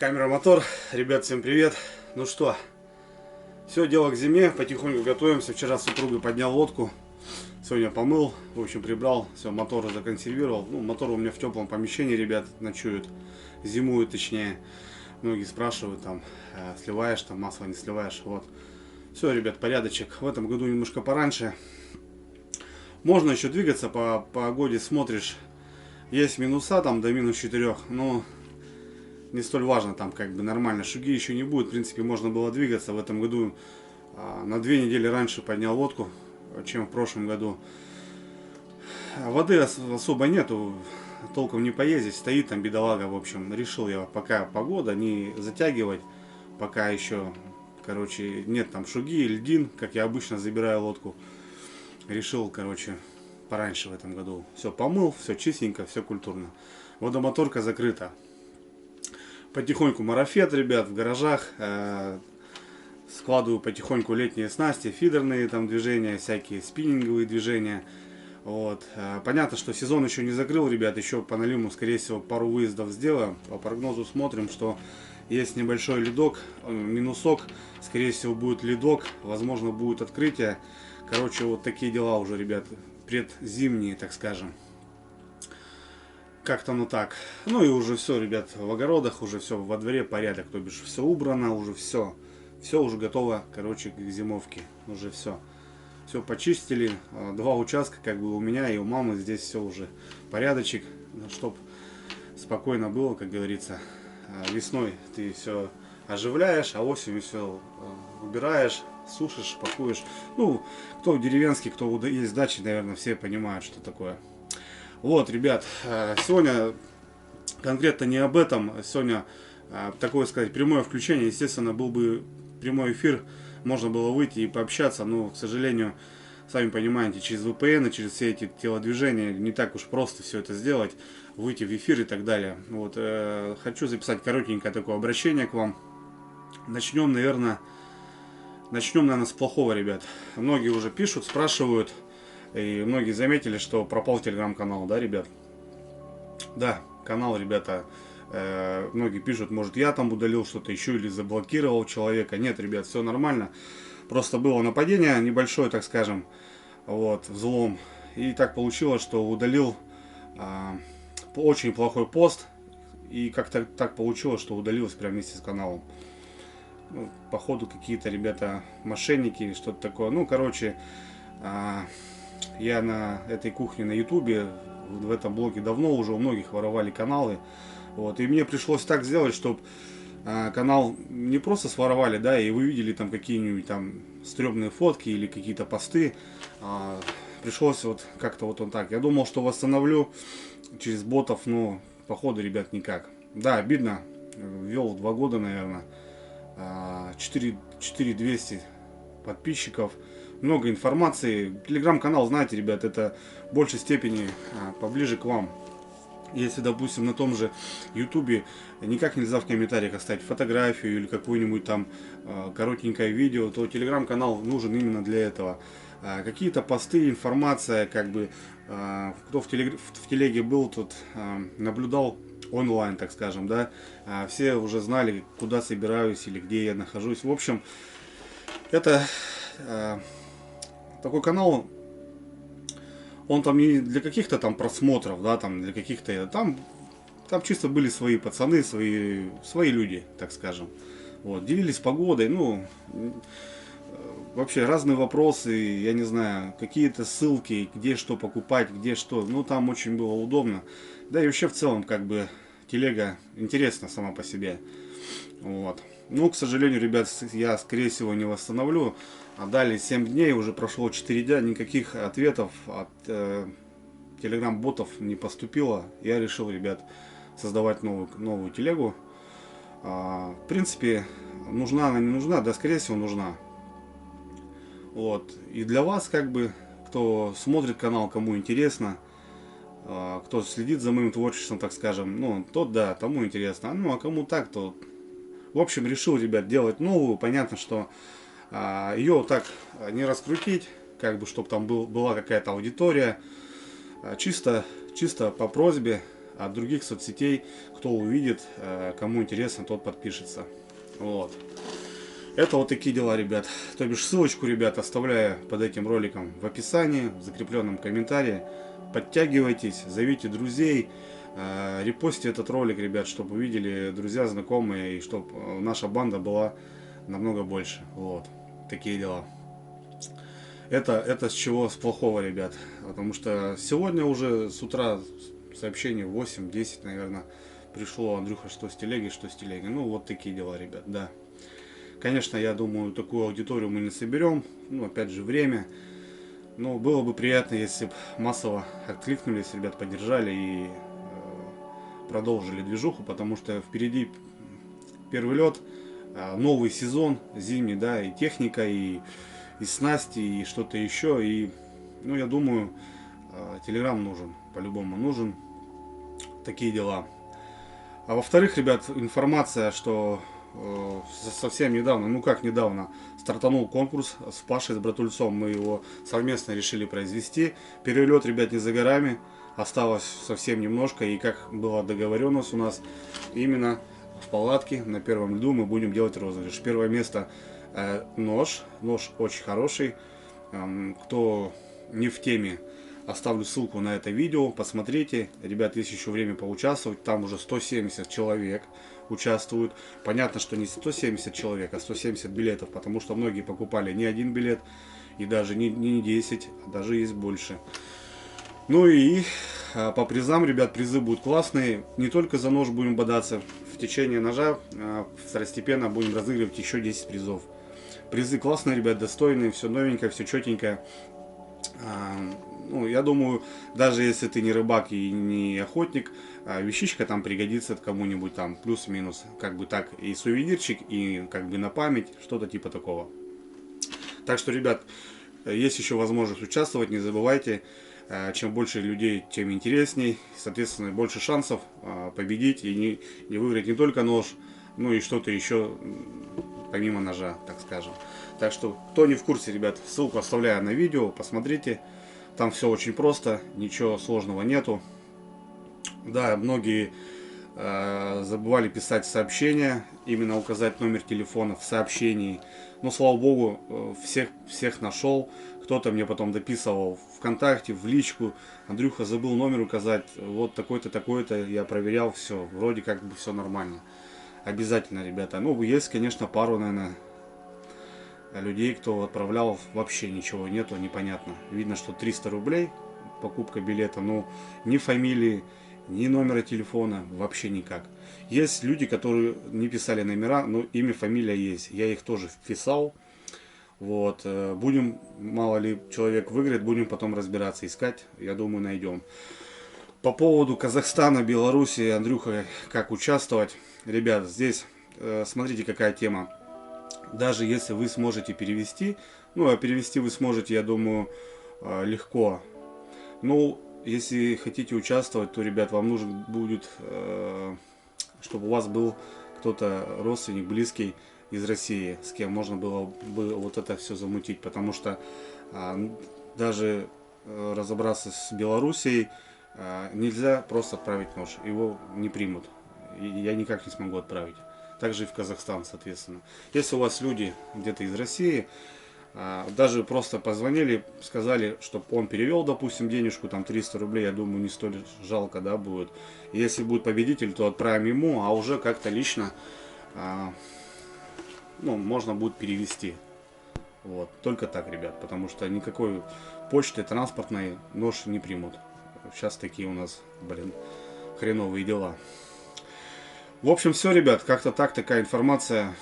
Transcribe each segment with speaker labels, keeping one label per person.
Speaker 1: Камера, мотор. Ребят, всем привет. Ну что, все, дело к зиме, потихоньку готовимся. Вчера с супругой поднял лодку, сегодня помыл, в общем, прибрал, все, мотор законсервировал. Ну, мотор у меня в теплом помещении, ребят, ночуют, зимуют точнее. Многие спрашивают, там, сливаешь, там, масло не сливаешь, вот. Все, ребят, порядочек. В этом году немножко пораньше. Можно еще двигаться по погоде, смотришь. Есть минуса там до -4, но не столь важно, там как бы нормально. Шуги еще не будет, в принципе, можно было двигаться. В этом году на 2 недели раньше поднял лодку, чем в прошлом году. Воды особо нету, толком не поездить, стоит там бедолага, в общем. Решил я, пока погода, не затягивать, пока еще, короче, нет там шуги, льдин, как я обычно забираю лодку. Решил, короче, пораньше в этом году. Все помыл, все чистенько, все культурно. Водомоторка закрыта. Потихоньку марафет, ребят, в гаражах. Складываю потихоньку летние снасти, фидерные там движения, всякие спиннинговые движения. Вот. Понятно, что сезон еще не закрыл, ребят. Еще по налиму, скорее всего, пару выездов сделаем. По прогнозу смотрим, что есть небольшой ледок, минусок. Скорее всего, будет ледок. Возможно, будет открытие. Короче, вот такие дела уже, ребят. Предзимние, так скажем. Как-то ну так. Ну и уже все, ребят, в огородах уже все, во дворе порядок, то бишь все убрано, уже все. Все уже готово, короче, к зимовке. Уже все. Все почистили. 2 участка, как бы у меня и у мамы, здесь все уже порядочек, чтоб спокойно было, как говорится. Весной ты все оживляешь, а осенью все убираешь, сушишь, пакуешь. Ну, кто деревенский, кто есть дачи, наверное, все понимают, что такое. Вот, ребят, сегодня конкретно не об этом. Сегодня, такое сказать, прямое включение. Естественно, был бы прямой эфир, можно было выйти и пообщаться, но, к сожалению, сами понимаете, через VPN, через все эти телодвижения не так уж просто все это сделать, выйти в эфир и так далее. Вот, хочу записать коротенькое такое обращение к вам. Начнем, наверное, с плохого, ребят. Многие уже пишут, спрашивают. И многие заметили, что пропал телеграм-канал, да, ребят? Да, канал, ребята, многие пишут, может, я там удалил что-то еще или заблокировал человека. Нет, ребят, все нормально. Просто было нападение небольшое, так скажем, вот, взлом. И так получилось, что удалил очень плохой пост. И как-то так получилось, что удалилось прямо вместе с каналом. Ну, походу, какие-то ребята мошенники или что-то такое. Ну, короче... Я на этой кухне на ютубе, в этом блоге давно уже у многих воровали каналы. Вот, и мне пришлось так сделать, чтобы канал не просто своровали, да, и вы видели там какие-нибудь там стрёмные фотки или какие-то посты. Пришлось вот как-то вот он так. Я думал, что восстановлю через ботов, но походу, ребят, никак. Да, обидно. Вел 2 года, наверное. 4200 подписчиков. Много информации. Телеграм-канал, знаете, ребят, это в большей степени поближе к вам. Если, допустим, на том же ютубе никак нельзя в комментариях оставить фотографию или какое-нибудь там коротенькое видео, то телеграм-канал нужен именно для этого. Какие-то посты, информация, как бы, кто в телеге был, тот наблюдал онлайн, так скажем, да, все уже знали, куда собираюсь или где я нахожусь. В общем, это... Такой канал, он там не для каких-то там просмотров, да, там для каких-то, там чисто были свои пацаны, свои люди, так скажем. Вот, делились погодой, ну, вообще разные вопросы, я не знаю, какие-то ссылки, где что покупать, где что, ну, там очень было удобно. Да и вообще в целом, как бы, телега интересна сама по себе. Вот. Ну, к сожалению, ребят, я, скорее всего, не восстановлю. А далее 7 дней, уже прошло 4 дня, никаких ответов от телеграм-ботов не поступило. Я решил, ребят, создавать новую телегу. В принципе, нужна она, не нужна, да, скорее всего, нужна. Вот. И для вас, как бы, кто смотрит канал, кому интересно, кто следит за моим творчеством, так скажем, ну, тот, да, тому интересно. Ну, а кому так, то... В общем, решил, ребят, делать новую. Понятно, что ее так не раскрутить, как бы, чтобы там была какая-то аудитория. Чисто по просьбе от других соцсетей. Кто увидит, кому интересно, тот подпишется. Вот. Это вот такие дела, ребят. То бишь ссылочку, ребят, оставляю под этим роликом в описании, в закрепленном комментарии. Подтягивайтесь, зовите друзей, репостите этот ролик, ребят, чтобы увидели друзья, знакомые, и чтобы наша банда была намного больше. Вот. Такие дела. Это с чего? С плохого, ребят. Потому что сегодня уже с утра сообщение 8-10, наверное, пришло: Андрюха, что с телеги, что с телеги. Ну, вот такие дела, ребят, да. Конечно, я думаю, такую аудиторию мы не соберем. Ну, опять же, время. Но было бы приятно, если бы массово откликнулись, ребят, поддержали и продолжили движуху, потому что впереди первый лед, новый сезон зимний, да, и техника, и снасти, и что-то еще. И, ну, я думаю, Telegram нужен, по-любому нужен. Такие дела. А во-вторых, ребят, информация, что совсем недавно, ну как недавно, стартанул конкурс с Пашей, с Братульцом. Мы его совместно решили произвести. Перелет, ребят, не за горами. Осталось совсем немножко. И как была договоренность у нас, именно в палатке на первом льду мы будем делать розыгрыш. Первое место нож. Нож очень хороший. Кто не в теме, оставлю ссылку на это видео. Посмотрите. Ребят, есть еще время поучаствовать. Там уже 170 человек участвуют. Понятно, что не 170 человек, а 170 билетов, потому что многие покупали не один билет, и даже не 10, а даже есть больше. Ну и по призам, ребят, призы будут классные. Не только за нож будем бодаться. В течение ножа второстепенно будем разыгрывать еще 10 призов. Призы классные, ребят, достойные, все новенькое, все четенькое. Ну, я думаю, даже если ты не рыбак и не охотник, вещичка там пригодится кому-нибудь, там плюс-минус, как бы так, и сувенирчик, и как бы на память, что-то типа такого. Так что, ребят, есть еще возможность участвовать, не забывайте. Чем больше людей, тем интересней, соответственно, больше шансов победить и не выиграть не только нож, ну и что-то еще помимо ножа, так скажем. Так что, кто не в курсе, ребят, ссылку оставляю на видео, посмотрите. Там все очень просто, ничего сложного нету. Да, многие забывали писать сообщения, именно указать номер телефона в сообщении. Но, слава богу, всех нашел. Кто-то мне потом дописывал ВКонтакте, в личку: Андрюха, забыл номер указать, вот такой-то, такой-то. Я проверял, все, вроде как бы все нормально. Обязательно, ребята. Ну, есть, конечно, пару, наверное, людей, кто отправлял, вообще ничего нету, непонятно. Видно, что 300 рублей покупка билета, но ни фамилии, ни номера телефона, вообще никак. Есть люди, которые не писали номера, но имя, фамилия есть. Я их тоже вписал. Вот. Будем, мало ли человек выиграет, будем потом разбираться, искать. Я думаю, найдем. По поводу Казахстана, Беларуси, Андрюха, как участвовать. Ребят, здесь смотрите, какая тема. Даже если вы сможете перевести, ну, а перевести вы сможете, я думаю, легко. Ну, если хотите участвовать, то, ребят, вам нужен будет, чтобы у вас был кто-то родственник, близкий из России, с кем можно было бы вот это все замутить. Потому что даже разобраться с Белоруссией нельзя просто отправить нож. Его не примут. И я никак не смогу отправить. Также и в Казахстан, соответственно. Если у вас люди где-то из России, даже просто позвонили, сказали, чтобы он перевел, допустим, денежку, там 300 рублей, я думаю, не столь жалко, да, будет. Если будет победитель, то отправим ему, а уже как-то лично, ну, можно будет перевести. Вот, только так, ребят, потому что никакой почты транспортной нож не примут. Сейчас такие у нас, блин, хреновые дела. В общем, все, ребят, как-то так, такая информация.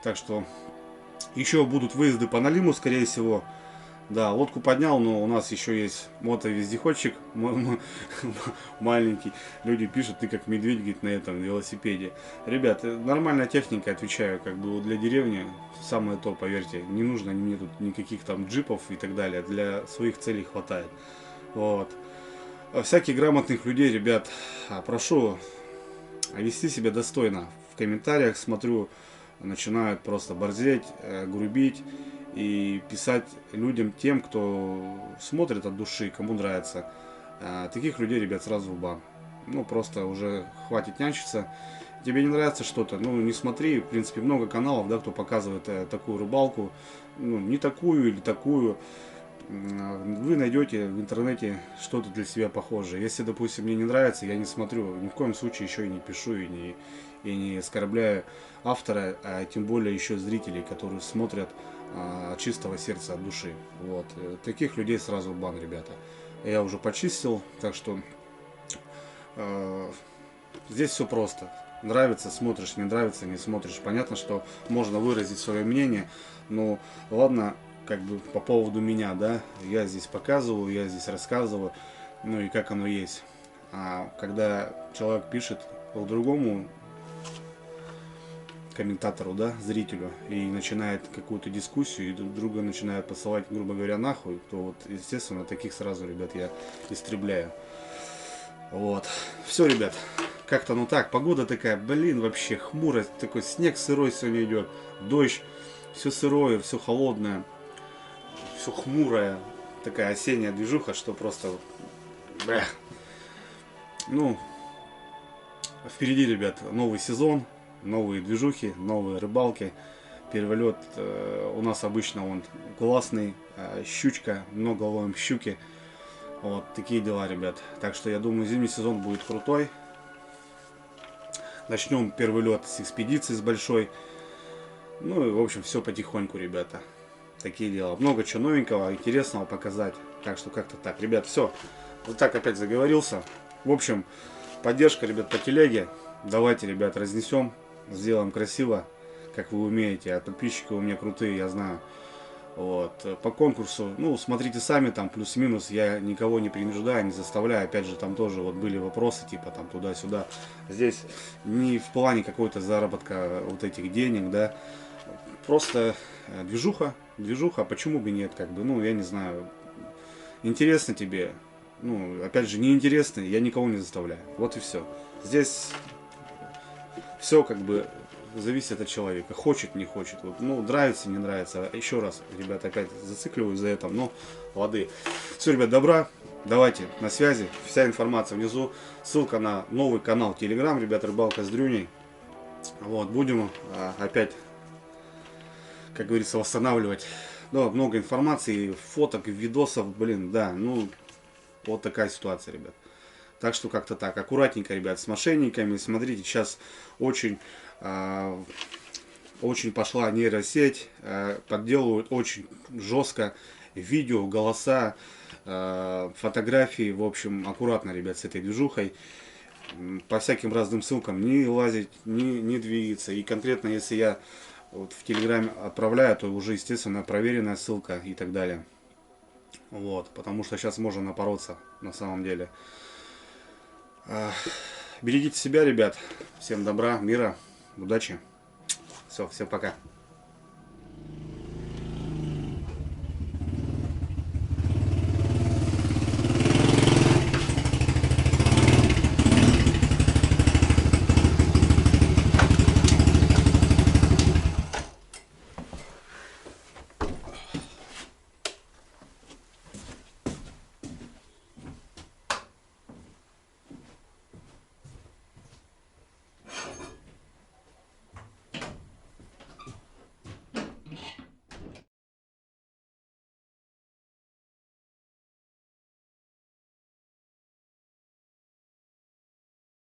Speaker 1: Так что еще будут выезды по Налиму, скорее всего. Да, лодку поднял, но у нас еще есть мотовездеходчик маленький. Люди пишут: ты как медведь, говорит, на этом велосипеде. Ребят, нормальная техника, отвечаю, как бы для деревни самое то, поверьте. Не нужно мне тут никаких там джипов и так далее. Для своих целей хватает. Вот. Всяких грамотных людей, ребят, прошу вести себя достойно. В комментариях, смотрю, начинают просто борзеть, грубить и писать людям, тем, кто смотрит от души, кому нравится. Таких людей, ребят, сразу в бан. ну просто уже хватит нянчиться. Тебе не нравится что-то, ну не смотри, в принципе много каналов, да, кто показывает такую рыбалку, ну не такую или такую. Вы найдете в интернете что-то для себя похожее. Если, допустим, мне не нравится, я не смотрю, ни в коем случае еще и не пишу, и не оскорбляю автора, а тем более еще зрителей, которые смотрят от чистого сердца, от души. Вот. Таких людей сразу в бан, ребята. Я уже почистил, так что здесь все просто. Нравится, смотришь, не нравится, не смотришь. Понятно, что можно выразить свое мнение, но ладно, как бы по поводу меня, да, я здесь показываю, я здесь рассказываю, ну и как оно есть. А когда человек пишет другому комментатору, да, зрителю, и начинает какую-то дискуссию, и друг друга начинает посылать, грубо говоря, нахуй, то вот, естественно, таких сразу, ребят, я истребляю. Вот. Все, ребят. Как-то ну так. Погода такая, блин, вообще хмурая. Такой снег сырой сегодня идет. Дождь. Все сырое, все холодное. Все хмурое. Такая осенняя движуха, что просто... Бэх. Ну, впереди, ребят, новый сезон. Новые движухи, новые рыбалки. Первый лед у нас обычно он классный. Щучка. Много ловим щуки. Вот такие дела, ребят. Так что я думаю, зимний сезон будет крутой. Начнем первый лед с экспедиции с большой. Ну и в общем все потихоньку, ребята. Такие дела. Много чего новенького, интересного показать. Так что как-то так. Ребят, все. Вот так опять заговорился. В общем, поддержка, ребят, по телеге. Давайте, ребят, разнесем. Сделаем красиво, как вы умеете. А подписчики у меня крутые, я знаю. Вот. По конкурсу, ну, смотрите сами, там плюс-минус, я никого не принуждаю, не заставляю, опять же, там тоже вот были вопросы, типа, там, туда-сюда. Здесь не в плане какой-то заработка вот этих денег, да, просто движуха, почему бы нет, как бы, ну, я не знаю, интересно тебе, ну, опять же, неинтересно, я никого не заставляю, вот и все. Здесь все, как бы, зависит от человека. Хочет, не хочет. Вот, ну, нравится, не нравится. Еще раз, ребята, опять зацикливаюсь за это. Но лады. Все, ребят, добра. Давайте, на связи. Вся информация внизу. Ссылка на новый канал Telegram, ребят, рыбалка с Дрюней. Вот, будем опять, как говорится, восстанавливать. Да, много информации, фоток, видосов, блин, да, ну, вот такая ситуация, ребят. Так что как-то так. Аккуратненько, ребят, с мошенниками. Смотрите, сейчас очень пошла нейросеть. Подделывают очень жестко видео, голоса, фотографии. В общем, аккуратно, ребят, с этой движухой. По всяким разным ссылкам не лазить, не двигаться. И конкретно, если я вот в Телеграме отправляю, то уже, естественно, проверенная ссылка и так далее. Вот, потому что сейчас можно напороться на самом деле. Берегите себя, ребят. Всем добра, мира, удачи. Все, всем пока.